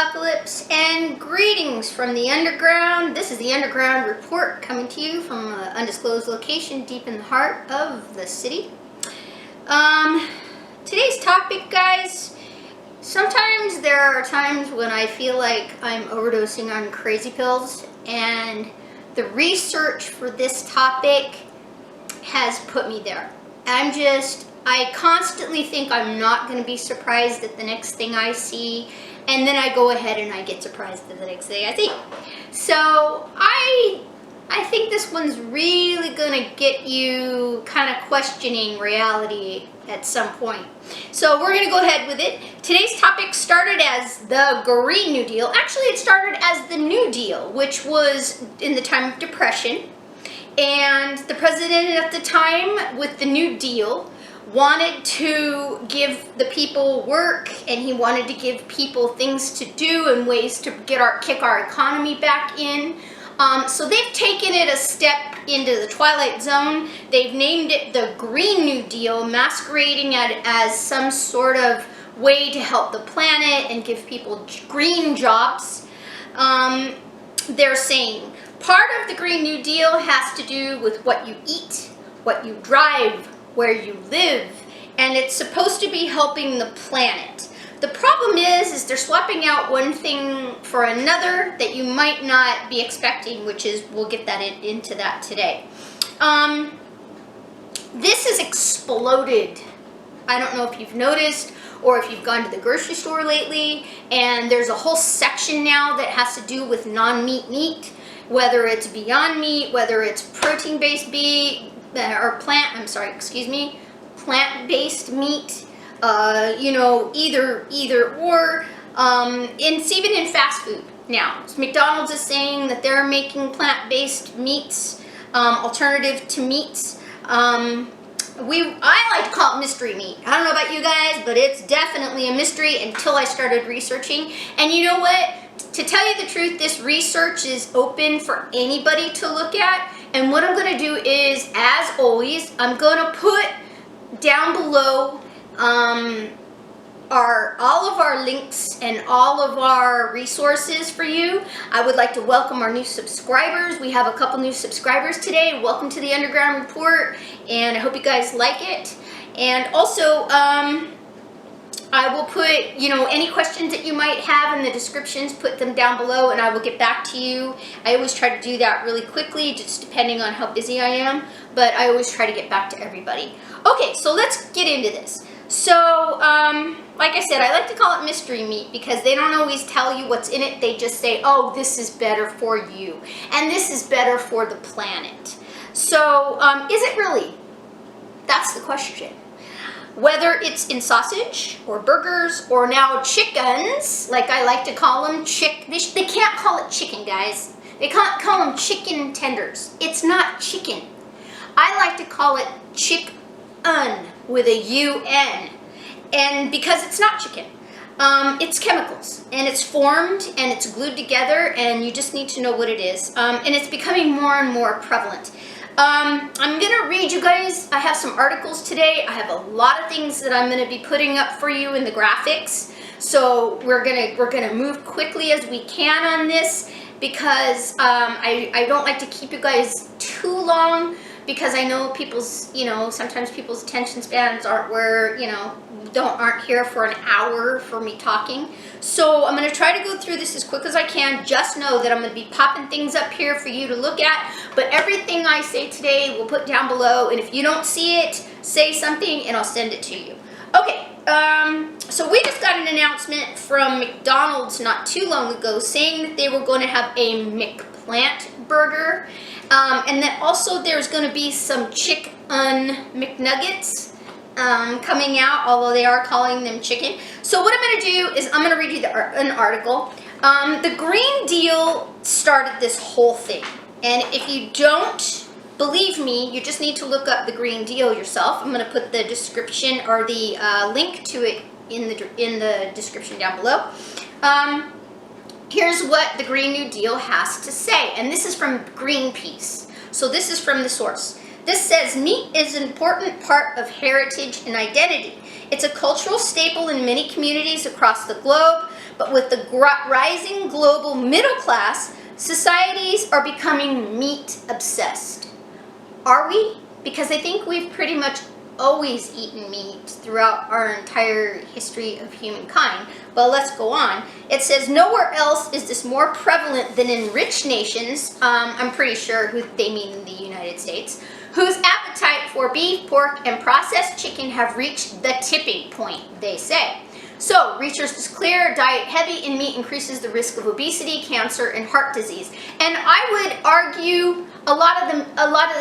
apocalypse, and greetings from the underground. This is the Underground Report coming to you from an undisclosed location deep in the heart of the city. Today's topic, guys, sometimes there are times when I feel like I'm overdosing on crazy pills, and the research for this topic has put me there. I constantly think I'm not going to be surprised at the next thing I see, and then I go ahead and I get surprised at the next thing I see. So I think this one's really going to get you kind of questioning reality at some point. So we're going to go ahead with it. Today's topic started as the Green New Deal. Actually, it started as the New Deal, which was in the time of Depression. And the president at the time with the New Deal wanted to give the people work, and he wanted to give people things to do and ways to kick our economy back in. So they've taken it a step into the twilight zone. They've named it the Green New Deal, masquerading it as some sort of way to help the planet and give people green jobs. They're saying part of the Green New Deal has to do with what you eat, what you drive, where you live, and it's supposed to be helping the planet. The problem is they're swapping out one thing for another that you might not be expecting, which is, we'll get that into that today. This has exploded. I don't know if you've noticed or if you've gone to the grocery store lately, and there's a whole section now that has to do with non-meat meat, whether it's Beyond Meat, whether it's protein-based meat, or plant-based meat, either or. It's even in fast food now. So McDonald's is saying that they're making plant-based meats, alternative to meats. I like to call it mystery meat. I don't know about you guys, but it's definitely a mystery until I started researching. And you know what? To tell you the truth, this research is open for anybody to look at. And what I'm going to do is, as always, I'm going to put down below all of our links and all of our resources for you. I would like to welcome our new subscribers. We have a couple new subscribers today. Welcome to the Underground Report, and I hope you guys like it. And also, I will put, any questions that you might have in the descriptions, put them down below, and I will get back to you. I always try to do that really quickly, just depending on how busy I am, but I always try to get back to everybody. Okay, so let's get into this. So, like I said, I like to call it mystery meat because they don't always tell you what's in it. They just say, oh, this is better for you, and this is better for the planet. So, is it really? That's the question. Whether it's in sausage or burgers or now chickens, like I like to call them, they can't call it chicken, guys. They can't call them chicken tenders. It's not chicken. I like to call it chick-un with a U-N, and because it's not chicken. It's chemicals, and it's formed and it's glued together, and you just need to know what it is. And it's becoming more and more prevalent. I'm gonna read you guys. I have some articles today. I have a lot of things that I'm gonna be putting up for you in the graphics. So we're gonna move quickly as we can on this because I don't like to keep you guys too long, because I know people's, sometimes people's attention spans aren't where, aren't here for an hour for me talking. So I'm going to try to go through this as quick as I can. Just know that I'm going to be popping things up here for you to look at, but everything I say today we'll put down below, and if you don't see it, say something and I'll send it to you. Okay, so we just got an announcement from McDonald's not too long ago saying that they were going to have a McPlant burger. And then also there's going to be some chick-un McNuggets coming out, although they are calling them chicken. So what I'm going to do is I'm going to read you an article. The Green Deal started this whole thing. And if you don't believe me, you just need to look up the Green Deal yourself. I'm going to put the description or the link to it in the description down below. Here's what the Green New Deal has to say, and this is from Greenpeace. So this is from the source. This says, meat is an important part of heritage and identity. It's a cultural staple in many communities across the globe, But with the rising global middle class, societies are becoming meat obsessed. Are we? Because I think we've pretty much always eaten meat throughout our entire history of humankind. But let's go on. It says, nowhere else is this more prevalent than in rich nations, I'm pretty sure who they mean in the United States, whose appetite for beef, pork, and processed chicken have reached the tipping point, they say. So, research is clear, a diet heavy in meat increases the risk of obesity, cancer, and heart disease. And I would argue a lot of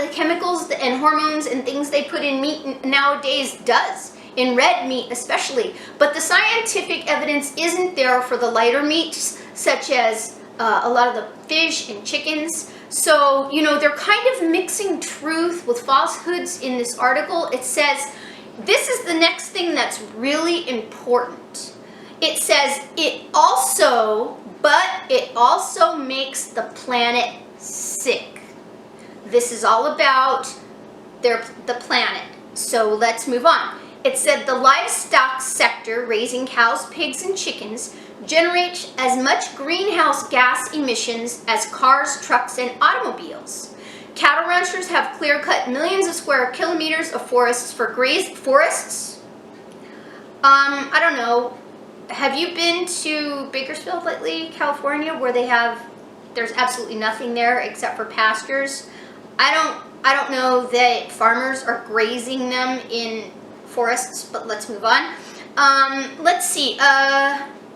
the chemicals and hormones and things they put in meat nowadays does, in red meat especially. But the scientific evidence isn't there for the lighter meats, such as a lot of the fish and chickens. So, you know, they're kind of mixing truth with falsehoods in this article. It says, this is the next thing that's really important. It says, it also makes the planet sick. This is all about the planet. So let's move on. It said the livestock sector, raising cows, pigs, and chickens, generates as much greenhouse gas emissions as cars, trucks, and automobiles. Cattle ranchers have clear-cut millions of square kilometers of forests for forests. I don't know. Have you been to Bakersfield lately, California, where there's absolutely nothing there except for pastures? I don't know that farmers are grazing them in forests, but let's move on. Let's see.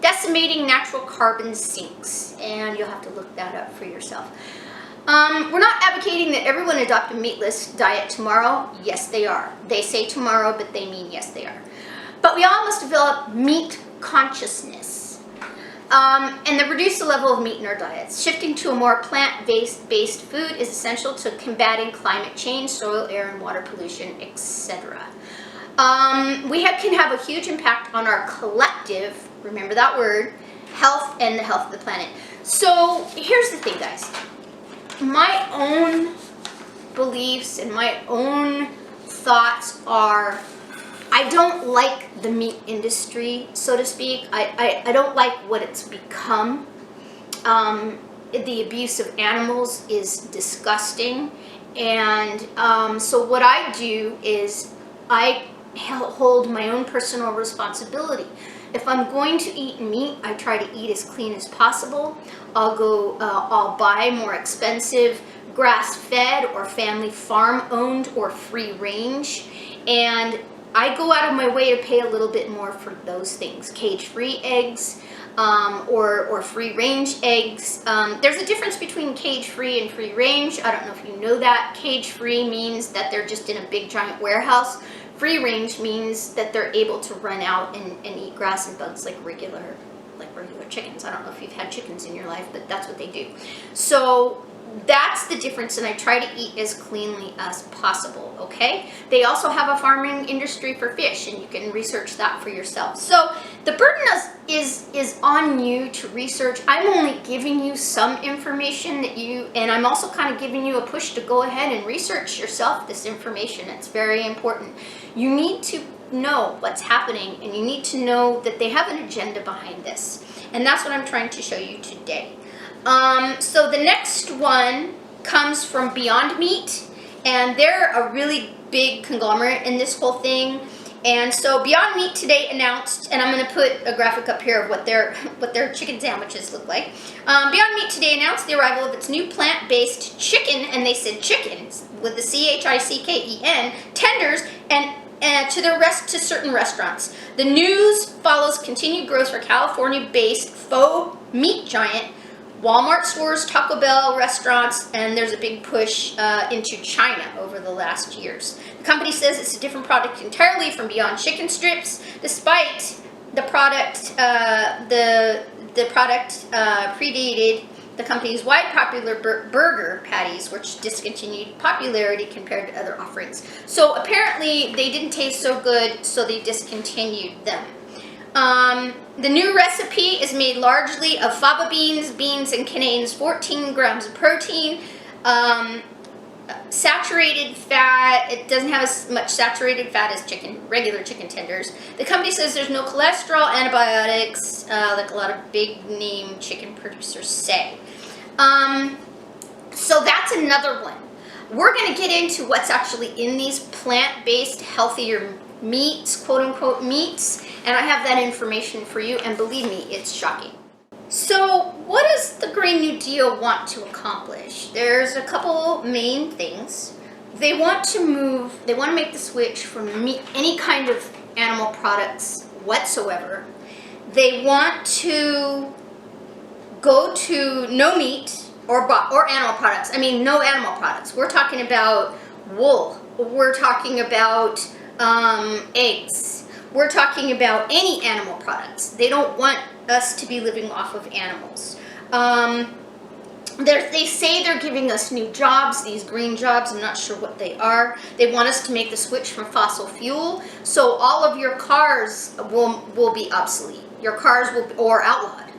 Decimating natural carbon sinks, and you'll have to look that up for yourself. We're not advocating that everyone adopt a meatless diet tomorrow. Yes, they are. They say tomorrow, but they mean yes, they are. But we all must develop meat consciousness and reduce the level of meat in our diets. Shifting to a more plant-based food is essential to combating climate change, soil, air, and water pollution, etc. Can have a huge impact on our collective, remember that word, health and the health of the planet. So here's the thing, guys. My own beliefs and my own thoughts are, I don't like the meat industry, so to speak. I don't like what it's become. The abuse of animals is disgusting. And so what I do is I hold my own personal responsibility. If I'm going to eat meat, I try to eat as clean as possible. I'll buy more expensive grass-fed or family farm-owned or free-range, and I go out of my way to pay a little bit more for those things. Cage-free eggs or free-range eggs. There's a difference between cage-free and free-range. I don't know if you know that. Cage-free means that they're just in a big giant warehouse. Free range means that they're able to run out and eat grass and bugs like regular chickens. I don't know if you've had chickens in your life, but that's what they do. So that's the difference, and I try to eat as cleanly as possible, okay? They also have a farming industry for fish, and you can research that for yourself. So the burden is on you to research. I'm only giving you some information and I'm also kind of giving you a push to go ahead and research yourself this information. It's very important. You need to know what's happening, and you need to know that they have an agenda behind this. And that's what I'm trying to show you today. So the next one comes from Beyond Meat, and they're a really big conglomerate in this whole thing. And so Beyond Meat today announced, and I'm going to put a graphic up here of what their chicken sandwiches look like. Beyond Meat today announced the arrival of its new plant-based chicken, and they said chickens with the CHICKEN tenders and to certain restaurants. The news follows continued growth for California-based faux meat giant Walmart stores, Taco Bell restaurants, and there's a big push into China over the last years. The company says it's a different product entirely from Beyond Chicken Strips, despite the product predated the company's wide popular burger patties, which discontinued popularity compared to other offerings. So apparently they didn't taste so good, so they discontinued them. The new recipe is made largely of fava beans, and contains 14 grams of protein. saturated fat. It doesn't have as much saturated fat as regular chicken tenders. The company says there's no cholesterol, antibiotics, like a lot of big name chicken producers say. So that's another one. We're going to get into what's actually in these plant-based healthier meats, quote unquote meats, and I have that information for you, and believe me, it's shocking. So what does the Green New Deal want to accomplish? There's a couple main things. They want to make the switch from any kind of animal products whatsoever. They want to go to no meat or animal products. I mean, no animal products. We're talking about wool. We're talking about eggs. We're talking about any animal products. They don't want us to be living off of animals. They say they're giving us new jobs, these green jobs. I'm not sure what they are. They want us to make the switch from fossil fuel, so all of your cars will be obsolete. Your cars will be, or outlawed.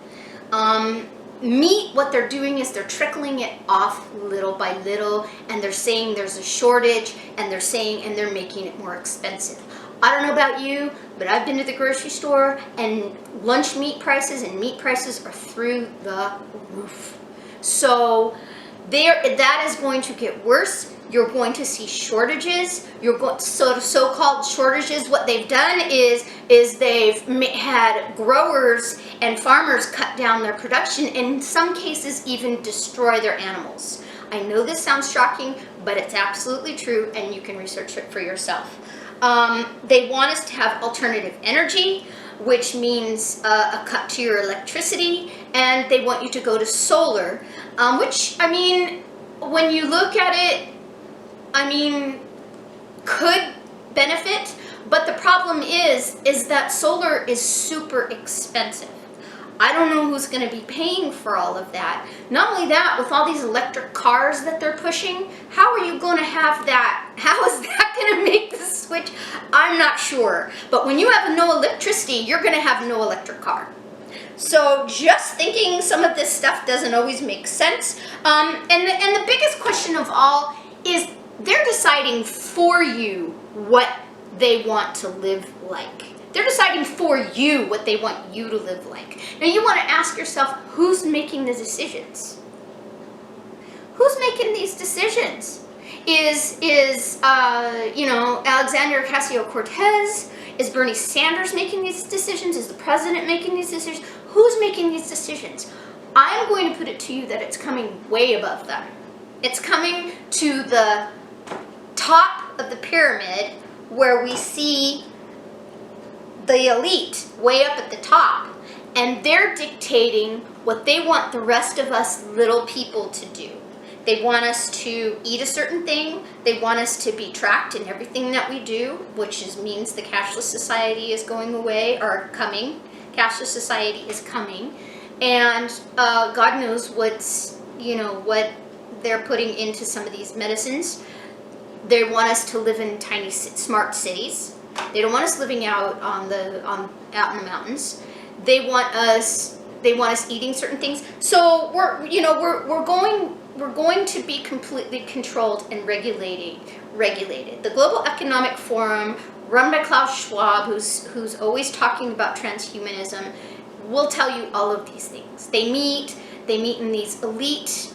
Meat, what they're doing is they're trickling it off little by little, and they're saying there's a shortage, and they're making it more expensive. I don't know about you, but I've been to the grocery store, and lunch meat prices and meat prices are through the roof. So that is going to get worse. You're going to see shortages. So-called shortages. What they've done is they've had growers and farmers cut down their production, and in some cases even destroy their animals. I know this sounds shocking, but it's absolutely true, and you can research it for yourself. They want us to have alternative energy, which means a cut to your electricity, and they want you to go to solar, which, I mean, when you look at it, I mean, could benefit, but the problem is that solar is super expensive. I don't know who's going to be paying for all of that. Not only that, with all these electric cars that they're pushing, how are you going to have that? How is that going to make the switch? I'm not sure. But when you have no electricity, you're going to have no electric car. So just thinking some of this stuff doesn't always make sense. And the biggest question of all is they're deciding for you what they want to live like. They're deciding for you what they want you to live like. Now you want to ask yourself, who's making the decisions? Who's making these decisions? Is Alexander Ocasio-Cortez? Is Bernie Sanders making these decisions? Is the president making these decisions? Who's making these decisions? I'm going to put it to you that it's coming way above them. It's coming to the top of the pyramid where we see the elite way up at the top, and they're dictating what they want the rest of us little people to do. They want us to eat a certain thing. They want us to be tracked in everything that we do, which means the cashless society is going away, or coming. Cashless society is coming, and God knows what they're putting into some of these medicines. They want us to live in tiny, smart cities. They don't want us living out in the mountains. They want us eating certain things. So we're going to be completely controlled and regulated. The Global Economic Forum, run by Klaus Schwab, who's always talking about transhumanism, will tell you all of these things. They meet in these elite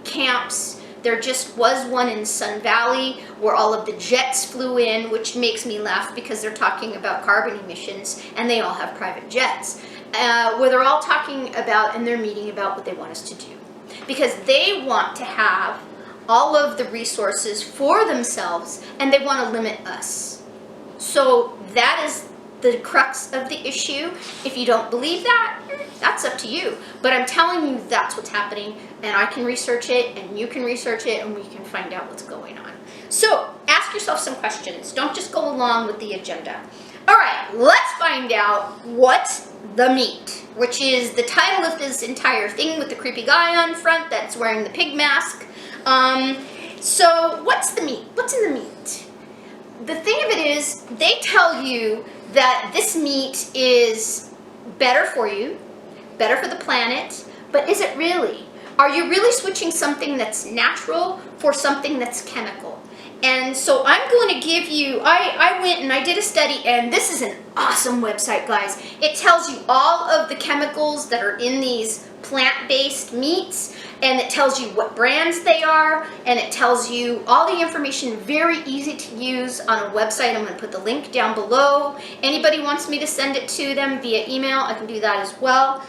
camps. There just was one in Sun Valley where all of the jets flew in, which makes me laugh because they're talking about carbon emissions and they all have private jets. Where they're all talking about, and they're meeting about what they want us to do. Because they want to have all of the resources for themselves, and they want to limit us. So that is the crux of the issue. If you don't believe that, that's up to you. But I'm telling you that's what's happening, and I can research it, and you can research it, and we can find out what's going on. So ask yourself some questions. Don't just go along with the agenda. All right, let's find out what's the meat, which is the title of this entire thing with the creepy guy on front that's wearing the pig mask. So what's the meat? What's in the meat? The thing of it is, they tell you that this meat is better for you, better for the planet, but is it really? Are you really switching something that's natural for something that's chemical? And so I'm going to give you, I went and I did a study, and this is an awesome website, guys. It tells you all of the chemicals that are in these plant-based meats, and it tells you what brands they are, and it tells you all the information, very easy to use on a website. I'm going to put the link down below. Anybody wants me to send it to them via email, I can do that as well.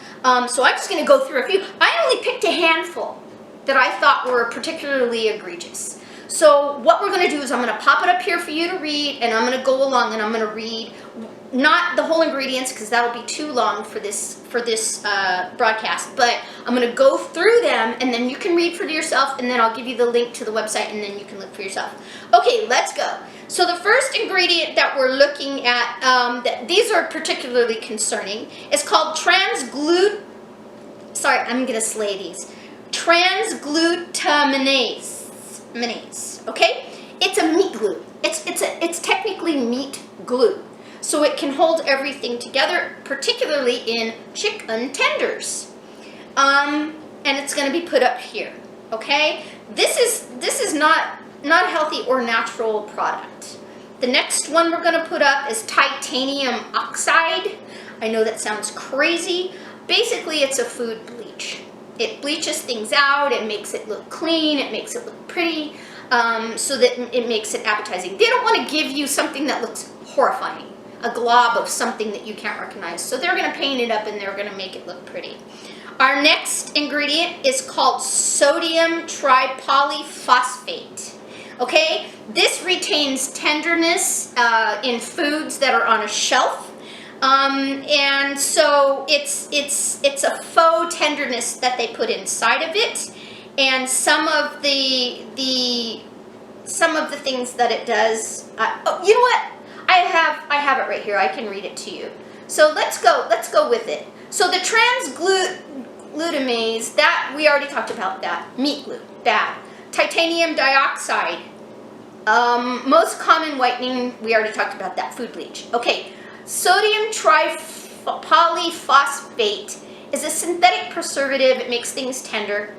So I'm just going to go through a few. I only picked a handful that I thought were particularly egregious. So what we're going to do is I'm going to pop it up here for you to read, and I'm going to go along and I'm going to read not the whole ingredients because that'll be too long for this broadcast, but I'm going to go through them and then you can read for yourself, and then I'll give you the link to the website and then you can look for yourself. Okay, let's go. So the first ingredient that we're looking at, these are particularly concerning, is called transglutaminase. Sorry, I'm going to slay these. Transglutaminase. Okay, it's a meat glue. It's technically meat glue, so it can hold everything together, particularly in chicken tenders. And it's going to be put up here. Okay, this is not a healthy or natural product. The next one we're going to put up is titanium oxide. I know that sounds crazy. Basically, it's a food bleach. It bleaches things out, it makes it look clean, it makes it look pretty, so that it makes it appetizing. They don't want to give you something that looks horrifying, a glob of something that you can't recognize. So they're going to paint it up and they're going to make it look pretty. Our next ingredient is called sodium tripolyphosphate. Okay, this retains tenderness in foods that are on a shelf. And so it's a faux tenderness that they put inside of it, and some of the things that it does. Oh, you know what? I have it right here. I can read it to you. So let's go with it. So the transglutaminase, that we already talked about that. Meat glue, bad. Titanium dioxide, most common whitening. We already talked about that. Food bleach. Okay. Sodium tripolyphosphate is a synthetic preservative. It makes things tender.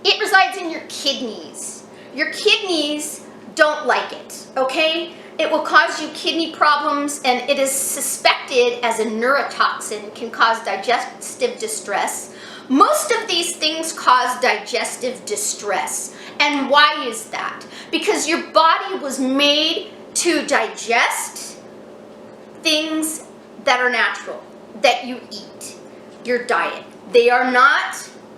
It resides in your kidneys. Your kidneys don't like it, okay? It will cause you kidney problems, and it is suspected as a neurotoxin, can cause digestive distress. Most of these things cause digestive distress. And why is that? Because your body was made to digest things that are natural, that you eat, your diet.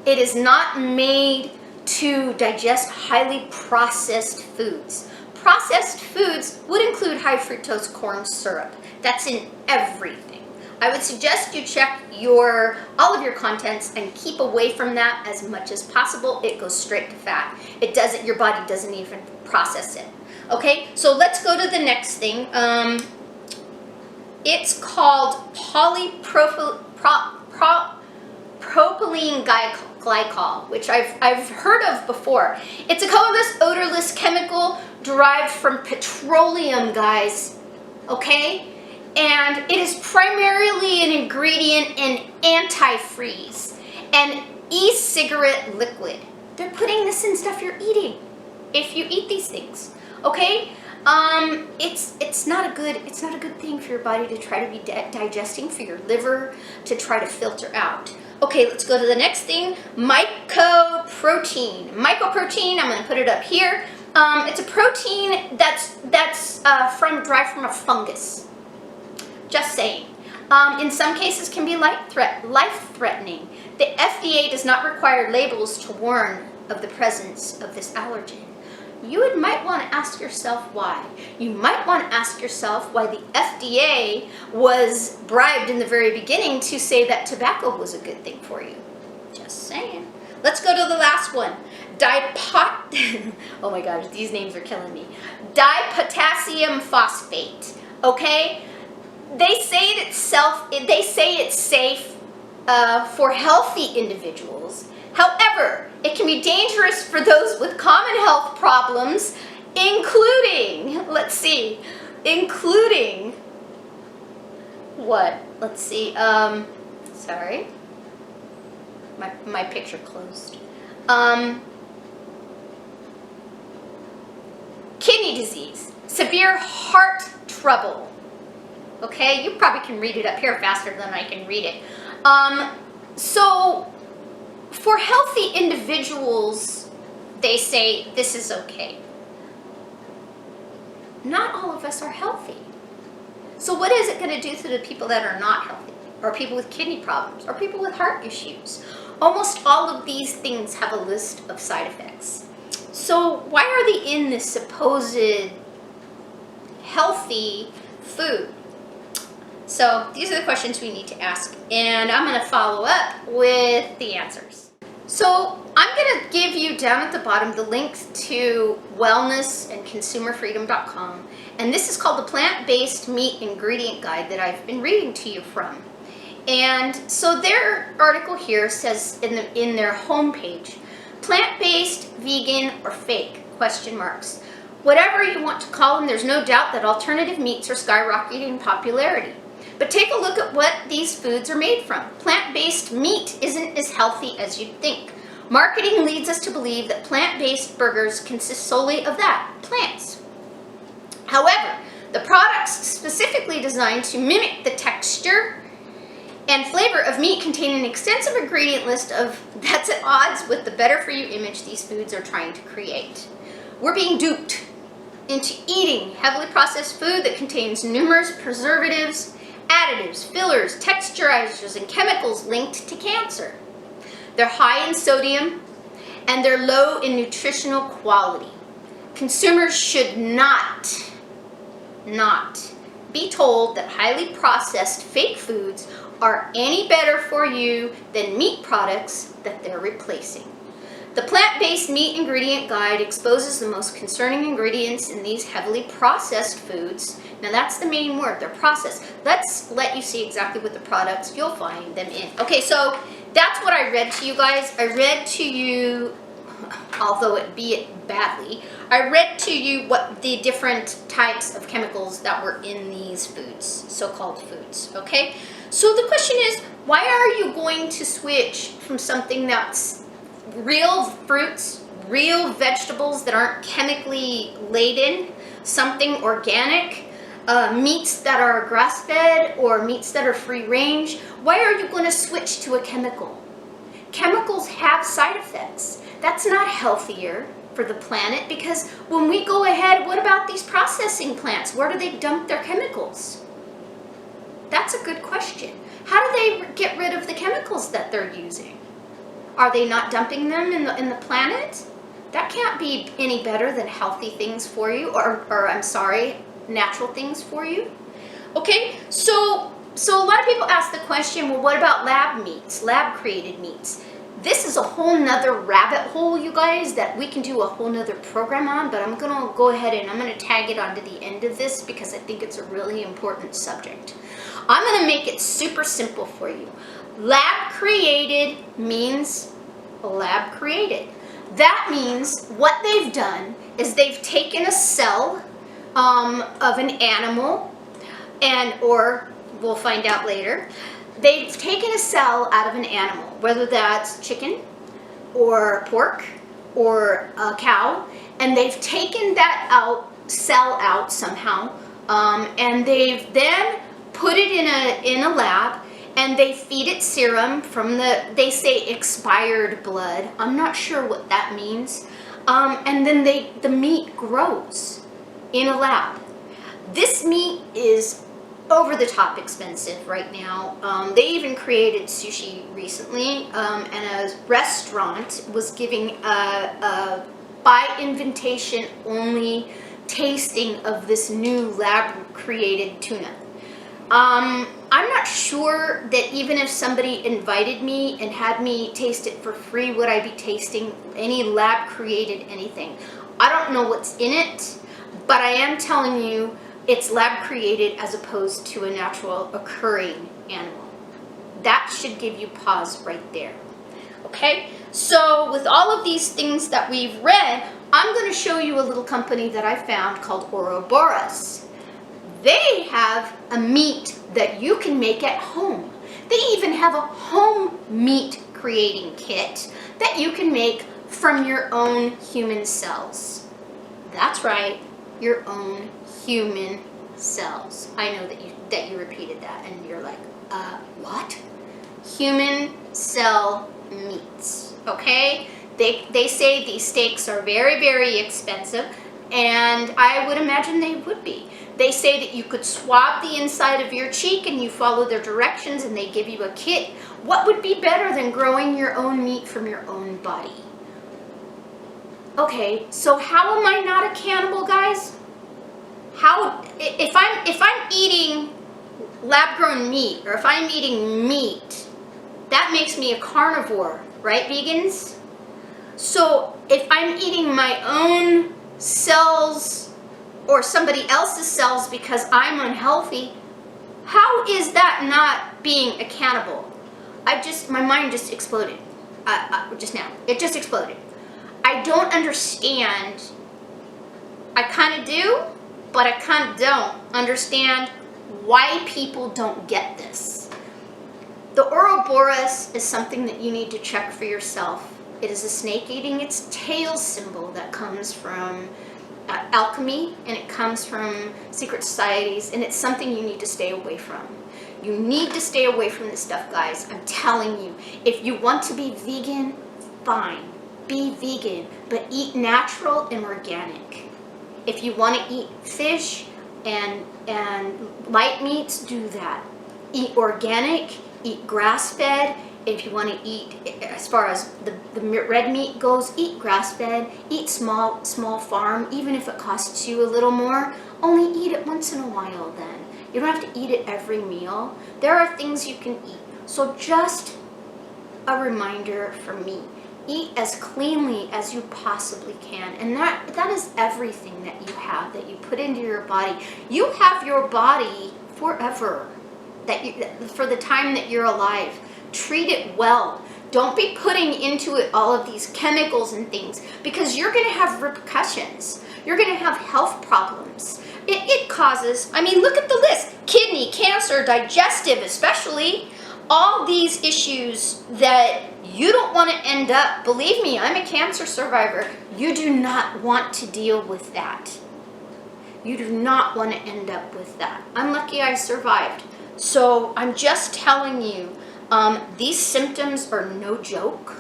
It is not made to digest highly processed foods. Processed foods would include high fructose corn syrup. That's in everything. I would suggest you check all of your contents and keep away from that as much as possible. It goes straight to fat. Your body doesn't even process it. Okay, so let's go to the next thing. It's called polypropylene glycol, which I've heard of before. It's a colorless, odorless chemical derived from petroleum, guys. Okay? And it is primarily an ingredient in antifreeze and e-cigarette liquid. They're putting this in stuff you're eating if you eat these things. Okay? It's not a good thing for your body to try to be digesting, for your liver to try to filter out. Okay, let's go to the next thing. Mycoprotein. Mycoprotein, I'm going to put it up here. It's a protein that's derived from a fungus. Just saying. In some cases can be life-threatening. The FDA does not require labels to warn of the presence of this allergen. You might want to ask yourself why. You might want to ask yourself why the FDA was bribed in the very beginning to say that tobacco was a good thing for you. Just saying. Let's go to the last one. Oh my gosh, these names are killing me. Dipotassium phosphate. Okay? They say it's safe for healthy individuals. However, it can be dangerous for those with common health problems, including what? Let's see, sorry. my picture closed. Kidney disease, severe heart trouble. Okay, you probably can read it up here faster than I can read it. So for healthy individuals, they say this is okay. Not all of us are healthy. So what is it going to do to the people that are not healthy, or people with kidney problems, or people with heart issues? Almost all of these things have a list of side effects. So why are they in this supposed healthy food? So these are the questions we need to ask, and I'm going to follow up with the answers. So I'm going to give you down at the bottom the link to wellness and consumerfreedom.com, and this is called the Plant-Based Meat Ingredient Guide that I've been reading to you from. And so their article here says in their homepage, plant-based, vegan, or fake, question marks. Whatever you want to call them, there's no doubt that alternative meats are skyrocketing in popularity. But take a look at what these foods are made from. Plant-based meat isn't as healthy as you'd think. Marketing leads us to believe that plant-based burgers consist solely of that, plants. However, the products specifically designed to mimic the texture and flavor of meat contain an extensive ingredient list that's at odds with the better-for-you image these foods are trying to create. We're being duped into eating heavily processed food that contains numerous preservatives, additives, fillers, texturizers, and chemicals linked to cancer. They're high in sodium and they're low in nutritional quality. Consumers should not be told that highly processed fake foods are any better for you than meat products that they're replacing. The Plant-Based Meat Ingredient Guide exposes the most concerning ingredients in these heavily processed foods. Now that's the main word, they're processed. Let's let you see exactly what the products you'll find them in. Okay, so that's what I read to you guys. I read to you, although it be it badly, I read to you what the different types of chemicals that were in these foods, so-called foods, okay? So the question is, why are you going to switch from something that's real fruits, real vegetables that aren't chemically laden, something organic, meats that are grass-fed or meats that are free-range? Why are you going to switch to a chemical? Chemicals have side effects. That's not healthier for the planet, because when we go ahead, what about these processing plants? Where do they dump their chemicals? That's a good question. How do they get rid of the chemicals that they're using? Are they not dumping them in the planet? That can't be any better than healthy things for you, or I'm sorry, natural things for you. Okay, so a lot of people ask the question, well, what about lab meats, lab-created meats? This is a whole nother rabbit hole, you guys, that we can do a whole nother program on, but I'm gonna go ahead and I'm gonna tag it onto the end of this because I think it's a really important subject. I'm gonna make it super simple for you. Lab created means lab created. That means what they've done is they've taken a cell of an animal, or we'll find out later, they've taken a cell out of an animal, whether that's chicken or pork or a cow, and they've taken that cell out somehow, and they've then put it in a lab, and they feed it serum from they say expired blood. I'm not sure what that means. And then the meat grows in a lab. This meat is over the top expensive right now. They even created sushi recently, and a restaurant was giving a by invitation only tasting of this new lab created tuna. I'm not sure that even if somebody invited me and had me taste it for free, would I be tasting any lab created anything. I don't know what's in it, but I am telling you it's lab created as opposed to a natural occurring animal. That should give you pause right there. Okay, so with all of these things that we've read, I'm going to show you a little company that I found called Oroborus. They have a meat that you can make at home. They even have a home meat creating kit that you can make from your own human cells. That's right, your own human cells. I know that you repeated that and you're like, what? Human cell meats, okay? They say these steaks are very, very expensive, and I would imagine they would be. They say that you could swab the inside of your cheek and you follow their directions and they give you a kit. What would be better than growing your own meat from your own body? Okay, so how am I not a cannibal, guys? How, if I'm eating lab-grown meat, or if I'm eating meat, that makes me a carnivore, right, vegans? So if I'm eating my own cells or somebody else's cells because I'm unhealthy, how is that not being a cannibal? My mind just exploded just now. It just exploded. I don't understand. I kind of do, but I kind of don't understand why people don't get this. The Oroborus is something that you need to check for yourself. It is a snake eating its tail symbol that comes from alchemy, and it comes from secret societies, and it's something you need to stay away from. You need to stay away from this stuff, guys. I'm telling you. If you want to be vegan, fine. Be vegan, but eat natural and organic. If you want to eat fish and light meats, do that. Eat organic, eat grass-fed. If you want to eat, as far as the red meat goes, eat grass-fed, eat small farm, even if it costs you a little more. Only eat it once in a while then. You don't have to eat it every meal. There are things you can eat. So just a reminder from me. Eat as cleanly as you possibly can. And that is everything that you have, that you put into your body. You have your body forever, for the time that you're alive. Treat it well. Don't be putting into it all of these chemicals and things, because you're going to have repercussions. You're going to have health problems. It causes, I mean, look at the list. Kidney, cancer, digestive especially. All these issues that you don't want to end up, believe me, I'm a cancer survivor. You do not want to deal with that. You do not want to end up with that. I'm lucky I survived. So I'm just telling you, these symptoms are no joke,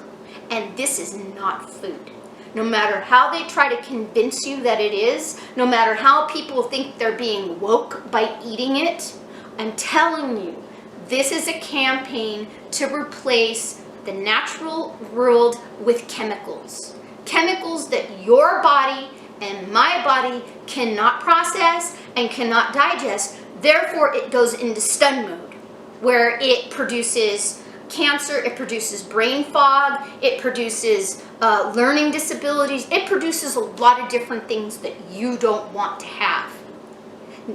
and this is not food. No matter how they try to convince you that it is, no matter how people think they're being woke by eating it, I'm telling you, this is a campaign to replace the natural world with chemicals. Chemicals that your body and my body cannot process and cannot digest. Therefore, it goes into stun mode, where it produces cancer, it produces brain fog, it produces learning disabilities, it produces a lot of different things that you don't want to have.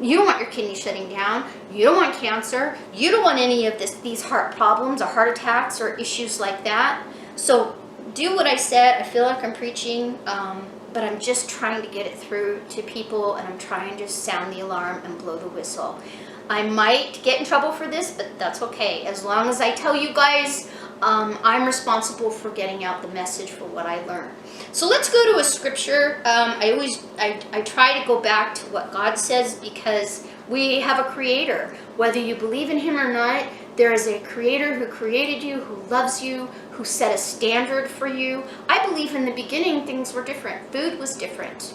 You don't want your kidney shutting down, you don't want cancer, you don't want any of these heart problems or heart attacks or issues like that. So do what I said. I feel like I'm preaching, but I'm just trying to get it through to people, and I'm trying to sound the alarm and blow the whistle. I might get in trouble for this, but that's okay. As long as I tell you guys, I'm responsible for getting out the message for what I learned. So let's go to a scripture. I try to go back to what God says, because we have a creator. Whether you believe in him or not, there is a creator who created you, who loves you, who set a standard for you. I believe in the beginning things were different. Food was different.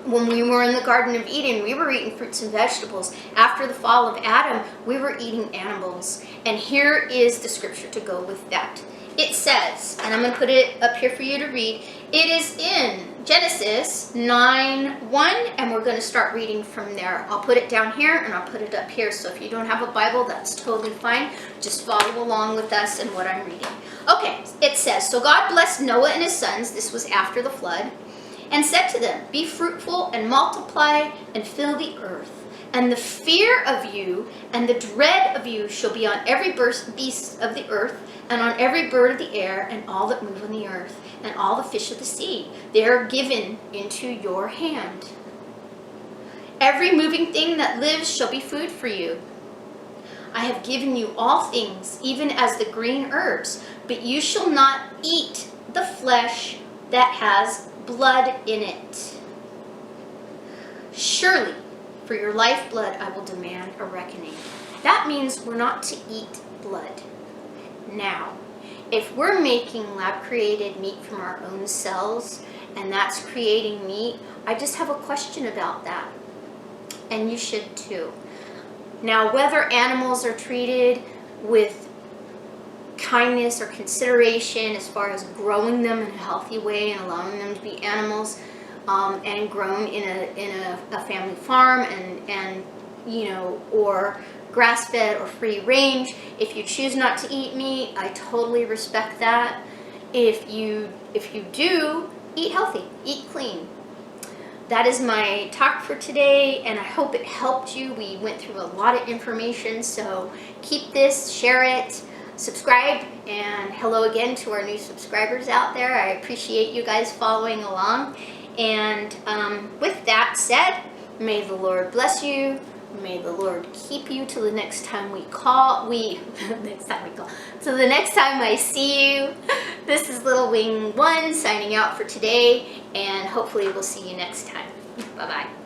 When we were in the Garden of Eden, we were eating fruits and vegetables. After the fall of Adam, we were eating animals. And here is the scripture to go with that. It says, and I'm going to put it up here for you to read, it is in Genesis 9:1, and we're going to start reading from there. I'll put it down here and I'll put it up here. So if you don't have a Bible, that's totally fine. Just follow along with us and what I'm reading. Okay, it says, so God blessed Noah and his sons, this was after the flood, and said to them, be fruitful and multiply and fill the earth. And the fear of you and the dread of you shall be on every beast of the earth, and on every bird of the air, and all that move on the earth, and all the fish of the sea. They are given into your hand. Every moving thing that lives shall be food for you. I have given you all things, even as the green herbs, but you shall not eat the flesh that has blood in it. Surely, for your lifeblood I will demand a reckoning. That means we're not to eat blood. Now, if we're making lab-created meat from our own cells, and that's creating meat, I just have a question about that. And you should too. Now, whether animals are treated with kindness or consideration as far as growing them in a healthy way and allowing them to be animals and grown in a family farm and you know, or grass-fed or free range. If you choose not to eat meat, I totally respect that. If you do, eat healthy, eat clean. That is my talk for today, and I hope it helped you. We went through a lot of information, so keep this, share it, subscribe, and hello again to our new subscribers out there. I appreciate you guys following along. And with that said, may the Lord bless you. May the Lord keep you till the next time we call. So the next time I see you, this is Little Wing 1 signing out for today, and hopefully we'll see you next time. Bye-bye.